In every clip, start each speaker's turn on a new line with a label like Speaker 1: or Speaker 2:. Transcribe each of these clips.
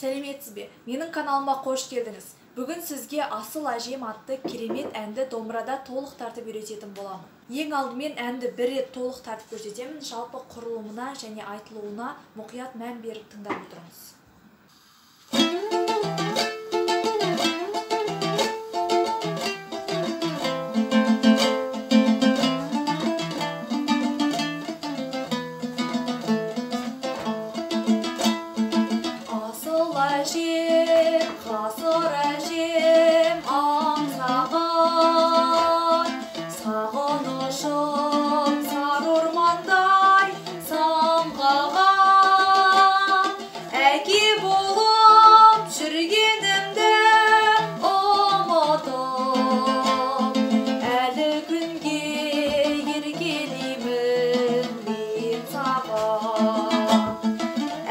Speaker 1: Сәлеметсіз бе? Менің каналыма қош келдіңіз. Бүгін сізге Асыл әжем атты керемет әнді домбырада толық тартып үйрететін боламын. Ең алдымен әнді бір рет толық тартып көрсетемін. Жалпы құрылымына және айтылуына мұқият мән беріп тыңдап отырыңыз. Ғасыр әжем аңсаған, сағынышым сары ормандай самғаған, әке болып жүргенімді ұмытып, әлі күнге еркелеймін мен саған.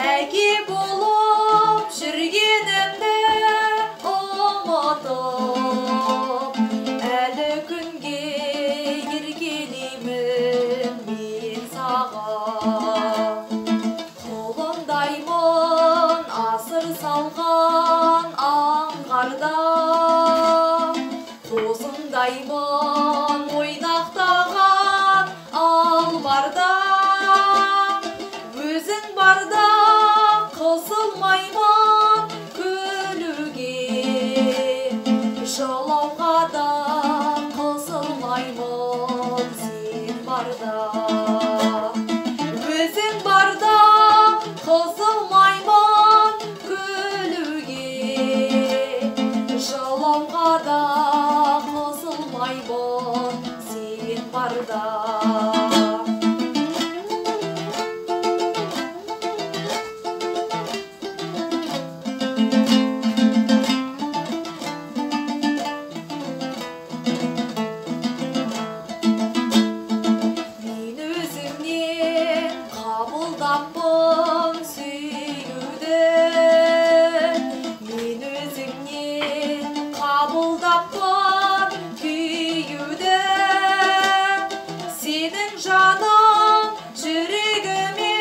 Speaker 1: Әке болып жүргенімді әлі күнге еркелеймін мен саған. Қолымдаймын асыр салған аңғарда, қозымдаймын ойнақтаған албарда, өзің барда қысылмаймын күлуге, жылауға да қысылмаймын сен барда. Өзің барда қысылмаймын күлуге, жылауға да қысылмаймын сен барда. Қабылдаппын сүйуді, мен өзіңнен қабылдаппын күйуді, сенің жаның жүрегіме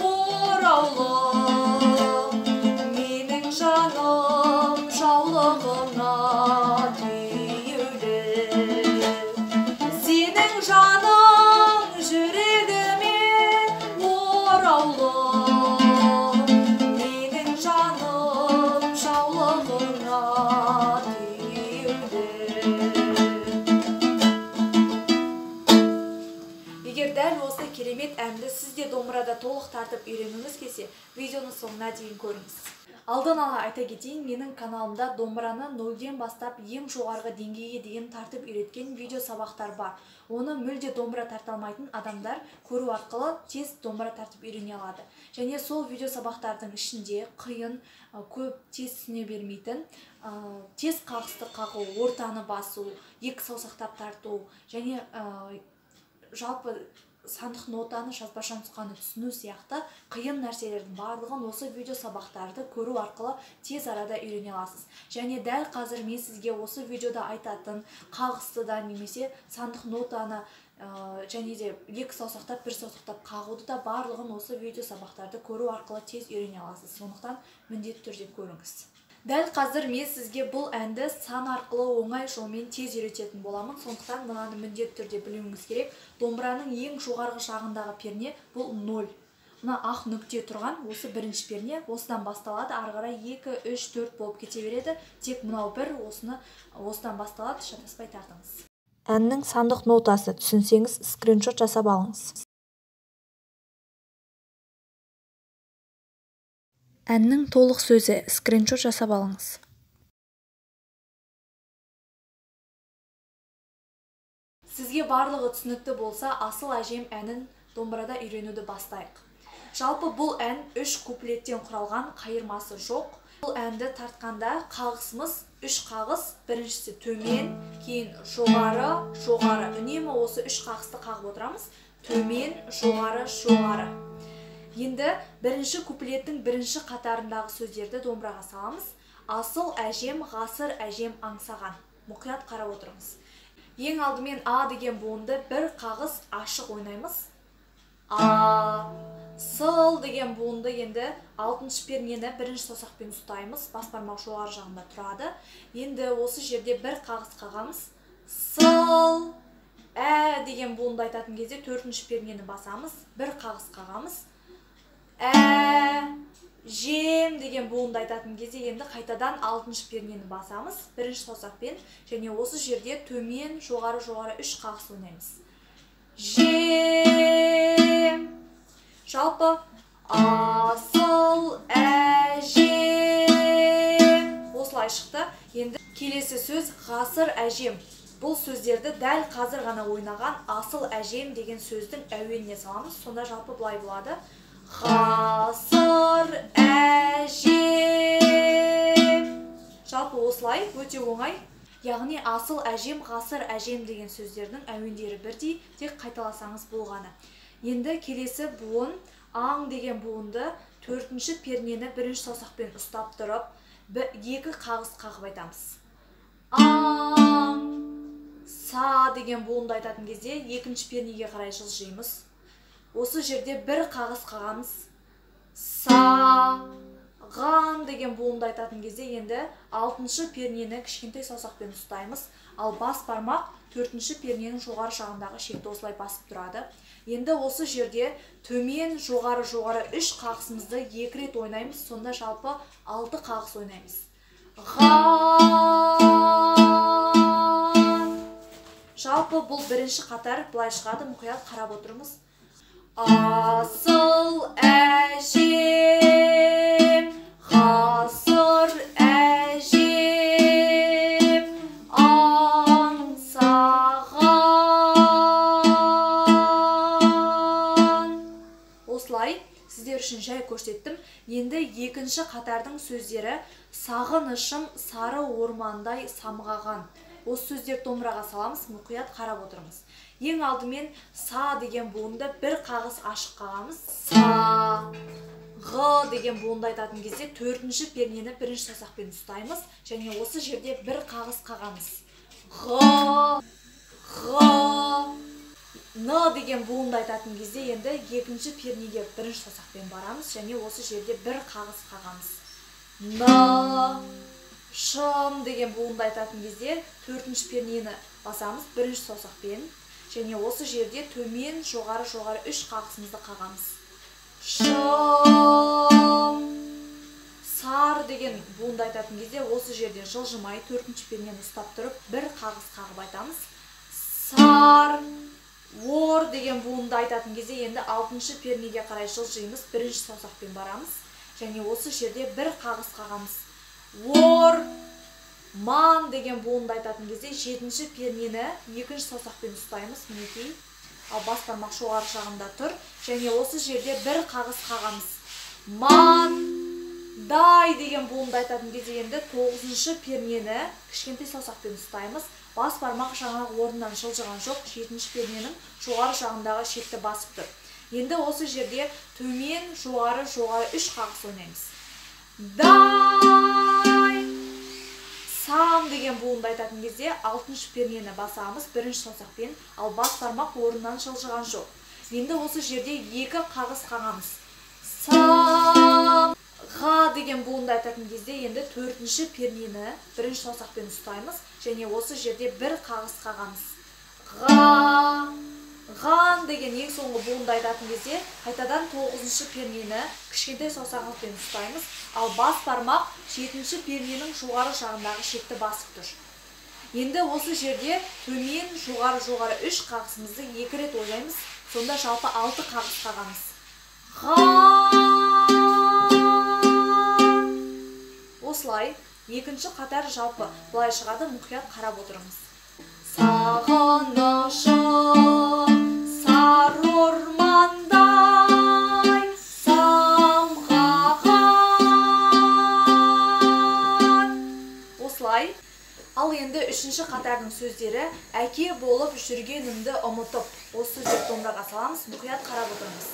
Speaker 1: ораулы, менің жаным жаулығына түйулі, сенің жаның жүрегіме менің жаным жаулығына түйілді. Егер дәл осы керемет әнді сіз де домбырада толық тартып үйренуіңіз келсе, видеоны соңына дейін көріңіз. Алдын ала айта кетейін, менің каналымда домбыраны 0-ден бастап ең жоғарғы деңгейге дейін тартып үйреткен видео сабақтар бар. Оны мүлде домбыра тарта алмайтын адамдар көру арқылы тез домбыра тартып үйрене алады. Және сол видео сабақтардың ішінде қиын, көп тез түсіне бермейтін, тез қағысты қағу, ортаны басу, екі саусақтап тарту және жалпы сандық нотаны, жазбаша нұсқаны түсіну сияқты қиын нәрселердің барлығын осы видео сабақтарды көру арқылы тез арада үйрене аласыз. Және дәл қазір мен сізге осы видеода айтатын қағысты да немесе сандық нотаны және де екі саусақтап, бір саусақтап қағуды да барлығын осы видео сабақтарды көру арқылы тез үйрене аласыз. Сондықтан міндетті түрде көріңіз. Дәл қазір мен сізге бұл әнді сан арқылы оңай жолмен тез үйрететін боламын. Сондықтан мынаны міндетті түрде білуіңіз керек. Домбыраның ең жоғарғы жағындағы перне бұл 0. Мына ақ нүкте тұрған осы бірінші перне, осыдан басталады, ары қарай 2, 3, 4 болып кете береді. Тек мынау бір осыдан басталады, шатаспай тартыңыз. Әннің сандық нотасы түсінсеңіз, скриншот жасап алыңыз. Әннің толық сөзі, скриншот жасап алыңыз. Сізге барлығы түсінікті болса, Асыл әжем әнін домбырада үйренуді бастайық. Жалпы бұл ән 3 куплеттен құралған, қайырмасы жоқ. Бұл әнді тартқанда қағысымыз 3 қағыс, біріншісі төмен, кейін жоғары, жоғары. Үнемі осы 3 қағысты қағып отырамыз. Төмен, жоғары, жоғары. Енді бірінші куплеттің бірінші қатарындағы сөздерді домбыраға саламыз. Асыл әжем, ғасыр әжем аңсаған. Мұқият қарап отырыңыз. Ең алдымен А деген буынды бір қағыс ашық ойнаймыз. А, Сыл деген буынды енді 6-шы пернені бірінші саусақпен ұстаймыз. Бас бармақ жоғары жағында тұрады. Енді осы жерде бір қағыс қағамыз. Сыл. Ә деген буынды айтатын кезде 4-ші пернені басамыз. Бір қағыс қағамыз. Ә. Жем деген буынды айтатын кезде енді қайтадан 6-шы пернені басамыз. Бірінші саусақпен. Және осы жерде төмен, жоғары 3 қағыс ойнаймыз. Жем. Жалпы асыл әжем. Осылай шықты. Енді келесі сөз ғасыр әжем. Бұл сөздерді дәл қазір ғана ойнаған асыл әжем деген сөздің әуеніне саламыз. Сонда жалпы былай болады. Ғасыр әжем. Жалпы осылай өте оңай. Яғни асыл әжем, ғасыр әжем деген сөздердің әуендері бірдей, тек қайталасаңыз болғаны. Енді келесі буын, аң деген буынды 4-ші пернені бірінші саусақпен ұстап тұрып, 2 қағыс қағып айтамыз. Аң. Са деген буынды айтатын кезде 2-ші пернеге қарай жылжимыз. Осы жерде бір қағыс қағамыз. Са. Ған деген буынды айтатын кезде енді 6-шы пернені кішкентай саусақпен ұстаймыз. Ал бас бармақ 4-ші перненің жоғары жағындағы шекті осылай басып тұрады. Енді осы жерде төмен, жоғары 3 қағысымызды 2 рет ойнаймыз. Сонда жалпы 6 қағыс ойнаймыз. Ған. Жалпы бұл бірінші қатар былай шығады, мұқият қарап отырмыз. Асыл әжем, ғасыр әжем, аңсаған. Осылай сіздер үшін жай көрсеттім. Енді 2-ші қатардың сөздері сағынышым сары ормандай самғаған. Осы сөздер домбыраға саламыз, мұқият қарап отырмыз. Ең алдымен са деген буынды бір қағыс ашық қағамыз. Са. Ғ деген буынды айтатын кезде 4-ші пернені бірінші саусақпен ұстаймыз. Және осы жерде бір қағыс қағамыз. Ғ. Н деген буынды айтатын кезде енді 2-ші пернеге бірінші саусақпен барамыз. Және осы жерде бір қағыс қағамыз. Н. Шым деген буынды айтатын кезде 4-ші пернені басамыз бірінші саусақпен. Және осы жерде төмен, жоғары 3 қағысымызды қағамыз. Шым. Сар деген буынды айтатын кезде осы жерде жылжымай 4-ші пернені ұстап тұрып бір қағыс қағып айтамыз. Сар. Ор деген буынды айтатын кезде енді 6-ші пернеге қарай жылжимыз, бірінші саусақпен барамыз. Және осы жерде бір қағыс қағамыз. Ор. Ман деген буынды айтатын кезде 7-ші пернені 2-ші саусақпен ұстаймыз, мінекей. Ал бас бармақ жоғары жағында тұр. Және осы жерде бір қағыс қағамыз. Ман. Дай деген буынды айтатын кезде енді 9-ші пернені кішкентай саусақпен ұстаймыз. Бас бармақ жаңағы орнынан жылжыған жоқ, 7-ші перненің жоғары жағындағы шекті басып тұр. Енді осы жерде төмен, жоғары 3 қағыс ойнаймыз. Дай. Сам деген буынды айтатын кезде 6-ші пернені басамыз бірінші саусақпен, ал бас бармақ орнынан жылжыған жоқ. Енді осы жерде 2 қағыс қағамыз. Сам. Ға деген буынды айтатын кезде енді 4-ші пернені бірінші саусақпен ұстаймыз. Және осы жерде бір қағыс қағамыз. Ға. Ған деген ең соңғы буынды айтатын кезде қайтадан 9-ші пернені кішкентай саусағымызбен ұстаймыз. Ал бас бармақ 7-ші перненің жоғары жағындағы шекті басып тұр. Енді осы жерде төмен, жоғары 3 қағысымызды 2 рет ойнаймыз. Сонда жалпы 6 қағыс қағамыз. Осылай 2-ші қатар жалпы былай шығады, мұқият қарап отырмыз. Сағынышым сар ормандай самғаған. Осылай. Ал енді 3-ші қатардың сөздері әке болып жүргенімді ұмытып. Осы сөздер домбыраға саламыз, мұқият қарап отырмыз.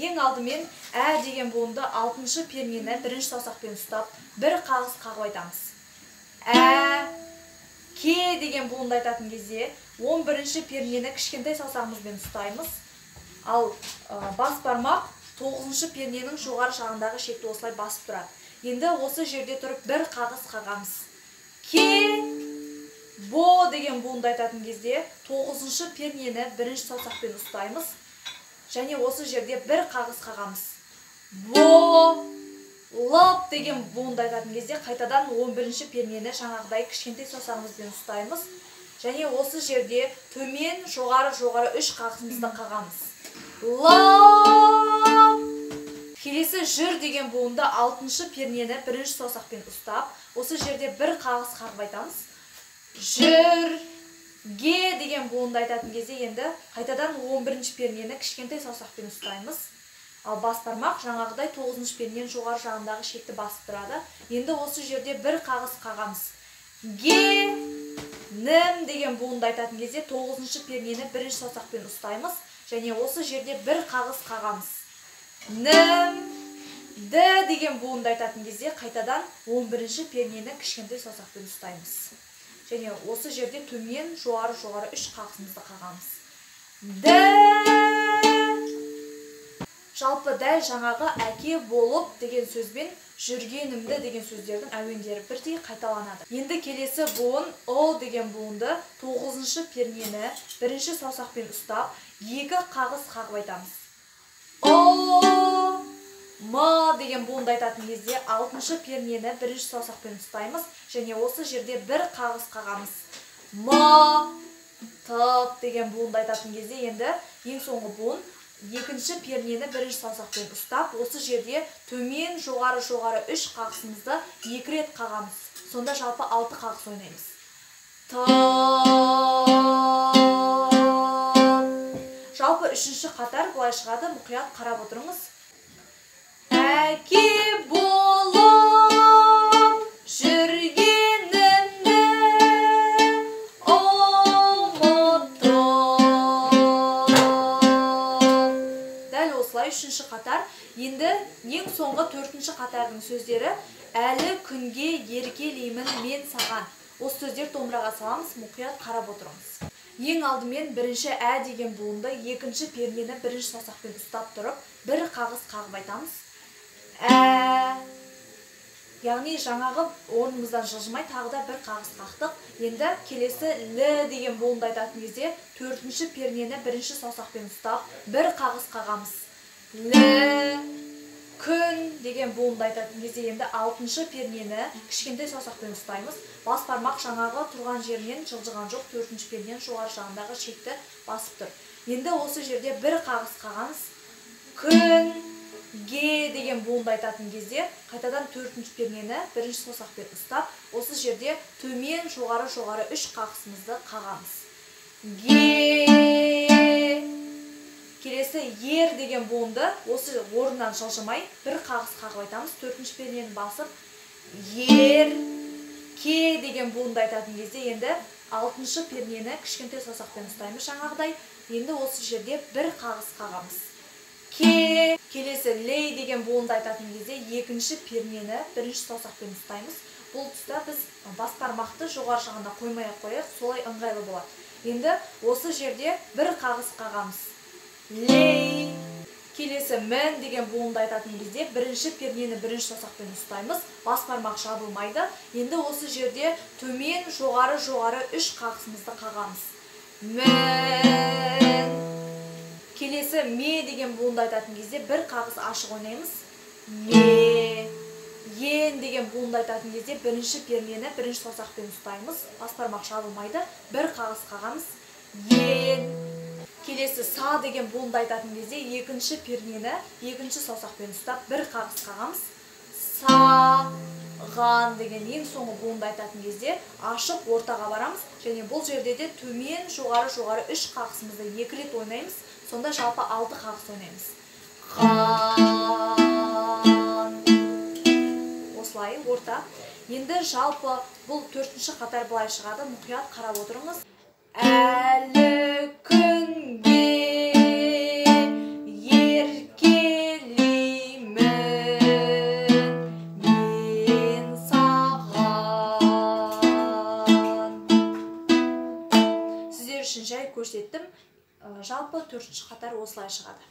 Speaker 1: Ең алдымен ә деген буынды 6-ші пернені бірінші саусақпен ұстап, бір қағыс қағып айтамыз. Ә. Ке деген буынды айтатын кезде 11-ші пернені кішкентай саусағымызбен ұстаймыз. Ал бас бармақ 9-шы перненің жоғары жағындағы шекті осылай басып тұрады. Енді осы жерде тұрып бір қағыс қағамыз. Ке, бо деген буынды айтатын кезде 9-шы пернені бірінші саусақпен ұстаймыз. Және осы жерде бір қағыс қағамыз. Бо, лап деген буынды айтатын кезде қайтадан 11-ші пернені жаңағыдай кішкентай саусағымызбен ұстаймыз. Және осы жерде төмен, жоғары 3 қағысымызды қағамыз. Лап! Келесі жүр деген буынды 6-шы пернені бірінші саусақпен ұстап, осы жерде бір қағыс қағып айтамыз. Жүр, ге деген буынды айтатын кезде енді қайтадан 11-ші пернені кішкентай саусақпен ұстаймыз. Ал бас бармақ жаңағыдай 9-шы перненің жоғары жағындағы шекті басып тұрады. Енді осы жерде бір қағыс қағамыз. Ге, нім деген буынды айтатын кезде 9-шы пернені бірінші саусақпен ұстаймыз. Және осы жерде бір қағыс қағамыз. Нім, д деген буынды айтатын кезде қайтадан 11-ші пернені кішкентай саусақпен ұстаймыз. Және осы жерде төмен, жоғары 3 қағысымызды қағамыз. Д. Жалпы дәл жаңағы әке болып деген сөзбен жүргенімді деген сөздердің әуендері бірдей қайталанады. Енді келесі буын о деген буынды 9-шы пернені бірінші саусақпен ұстап, екі қағыс қағып айтамыз. О, ма деген буынды айтатын кезде 6-шы пернені бірінші саусақпен ұстаймыз және осы жерде бір қағыс қағамыз. Ма, тап деген буынды айтатын кезде енді ең соңғы буын 2-ші пернені бірінші саусақпен ұстап, осы жерде төмен, жоғары 3 қағысымызды 2 рет қағамыз. Сонда жалпы 6 қағыс ойнаймыз. Жалпы 3-ші қатар былай шығады, мұқият қарап отырыңыз. Әке болып жүргенімді осылай 3-ші қатар. Енді ең соңғы 4-ші қатардың сөздері әлі күнге еркелеймін мен саған. Осы сөздер домбыраға саламыз, мұқият қарап отырыңыз. Ең алдымен бірінші ә деген буынды 2-ші пернені бірінші саусақпен ұстап тұрып, бір қағыс қағып айтамыз. Ә. Яғни жаңағы орнымыздан жылжымай тағы да бір қағыс қақтық. Енді келесі л деген буынды айтатын кезде 4-ші пернені бірінші саусақпен ұстап, бір қағыс қағамыз. Л, күн деген буынды айтатын кезде енді 6-шы пернені кішкентай саусақпен ұстаймыз. Бас бармақ жаңағы тұрған жерінен жылжыған жоқ, 4-ші перненің жоғары жағындағы шекті басып тұр. Енді осы жерде бір қағыс қағамыз. Күн, ге деген буынды айтатын кезде қайтадан 4-ші пернені бірінші саусақпен ұстап, осы жерде төмен, жоғары 3 қағысымызды қағамыз. Ге. Келесі ер деген буынды осы орнынан жылжымай бір қағыс қағып айтамыз. 4-ші пернені басып. Ер, ке деген буынды айтатын кезде енді 6-ші пернені кішкентай саусақпен ұстаймыз жаңағыдай. Енді осы жерде бір қағыс қағамыз. Ке. Келесі лей деген буынды айтатын кезде 2-ші пернені бірінші саусақпен ұстаймыз. Бұл тұста біз бас бармақты жоғары жағында қоймай-ақ қояйық, солай ыңғайлы болады. Енді осы жерде бір қағыс қағамыз. Лей. Келесі мін деген буынды айтатын кезде 1-ші пернені 1-ші саусақпен ұстаймыз. Бас бармақ жабылмайды. Енді осы жерде төмен, жоғары 3 қағысымызды қағамыз. Мін. Келесі ме деген буынды айтатын кезде бір қағыс ашық ойнаймыз. Ме. Ен деген буынды айтатын кезде 1-ші пернені 1-ші саусақпен ұстаймыз. Бас бармақ жабылмайды. Бір қағыс қағамыз. Ен. Келесі са деген буынды айтатын кезде 2-ші пернені 2-ші саусақпен ұстап, бір қағыс қағамыз. Са, ған деген ең соңғы буынды айтатын кезде ашық ортаға барамыз. Және бұл жерде де төмен, жоғары 3 қағысымызды 2 рет ойнаймыз. Сонда жалпы 6 қағыс ойнаймыз. Ған. Осылай орта. Енді жалпы бұл 4-ші қатар былай шығады. Мұқият қарап отырыңыз. Әлі күнге еркелеймін мен саған. Сіздер үшін жай көрсеттім. Жалпы 4-ші қатар осылай шығады.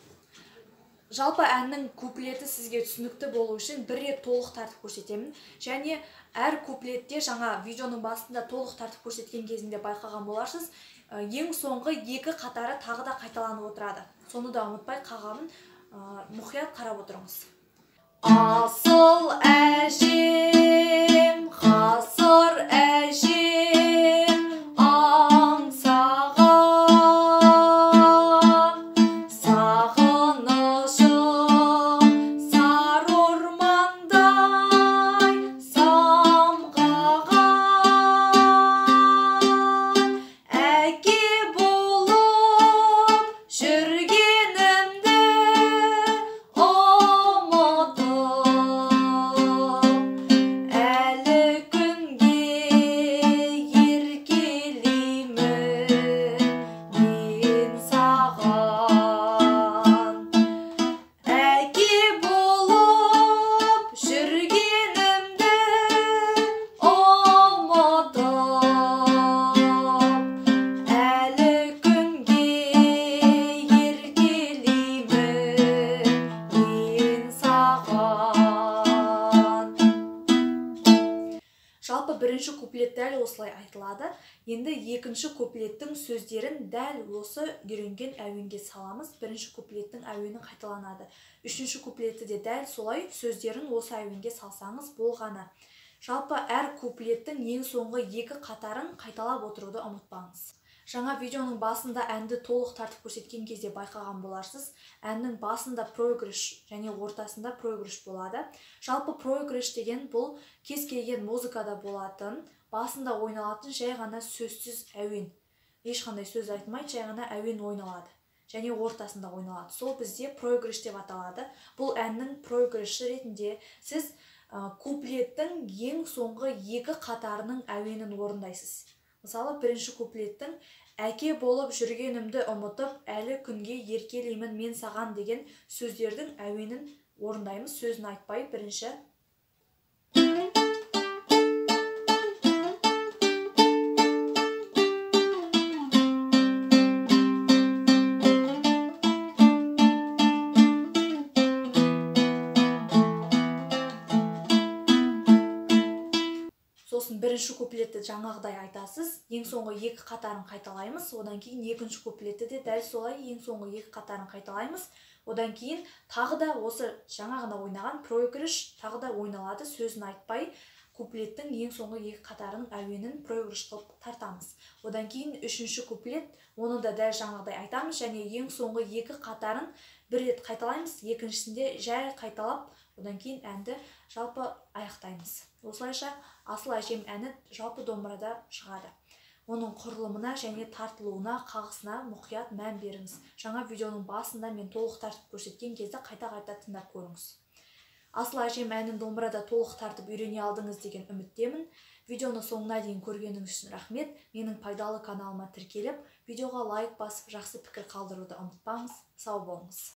Speaker 1: Жалпы әннің куплеті сізге түсінікті болу үшін бір рет толық тартып көрсетемін. Және әр куплетте жаңа видеоның басында толық тартып көрсеткен кезінде байқаған боларсыз, ең соңғы екі қатары тағы да қайталанып отырады. Соны да ұмытпай қағамын, мұқият қарап отырыңыз. Асыл әжем, ғасыр әжем, аңсаған, сағынышым сары ормандай самғаған, әке болып жүргенімді Жалпы бірінші куплет дәл осылай айтылады. Енді екінші куплеттің сөздерін дәл осы үйренген әуенге саламыз. Бірінші куплеттің әуені қайталанады. Үшінші куплетті де дәл солай сөздерін осы әуенге салсаңыз болғаны. Жалпы әр куплеттің ең соңғы екі қатарын қайталап отыруды ұмытпаңыз. Жаңа видеоның басында әнді толық тартып көрсеткен кезде байқаған боларсыз. Әннің басында проигрыш және ортасында проигрыш болады. Жалпы проигрыш деген бұл кез келген музыкада болатын, басында ойналатын жай ғана сөзсіз әуен. Ешқандай сөз айтылмайды, жай ғана әуен ойналады. Және ортасында ойналады. Сол бізде проигрыш деп аталады. Бұл әннің проигрышы ретінде сіз куплеттің ең соңғы екі қатарының әуенін орындайсыз. Мысалы, бірінші куплеттің әке болып жүргенімді ұмытып, әлі күнге еркелеймін мен саған деген сөздердің әуенін орындаймыз, сөзін айтпай бірінші. Сосын бірінші куплетті жаңағыдай айтасыз, ең соңғы екі қатарын қайталаймыз, одан кейін екінші куплетті де дәл солай ең соңғы екі қатарын қайталаймыз, одан кейін тағы да осы жаңағына ойнаған проигрыш тағы да ойналады, сөзін айтпай куплеттің ең соңғы екі қатарының әуенін проигрыш қылып тартамыз. Одан кейін үшінші куплет, оны да дәл жаңағыдай айтамыз және ең соңғы екі қатарын бір рет қайталаймыз, екіншісінде жай қайталап, одан кейін әнді жалпы аяқтаймыз. Осылайша Асыл әжем әні жалпы домбырада шығады. Оның құрылымына және тартылуына, қағысына мұқият мән беріңіз. Жаңа видеоның басында мен толық тартып көрсеткен кезде қайта-қайта тыңдап көріңіз. Асыл әжем әнін домбырада толық тартып үйрене алдыңыз деген үміттемін. Видеоны соңына дейін көргеніңіз үшін рахмет. Менің пайдалы каналыма тіркеліп, видеоға лайк басып, жақсы пікір қалдыруды ұмытпаңыз. Сау болыңыз.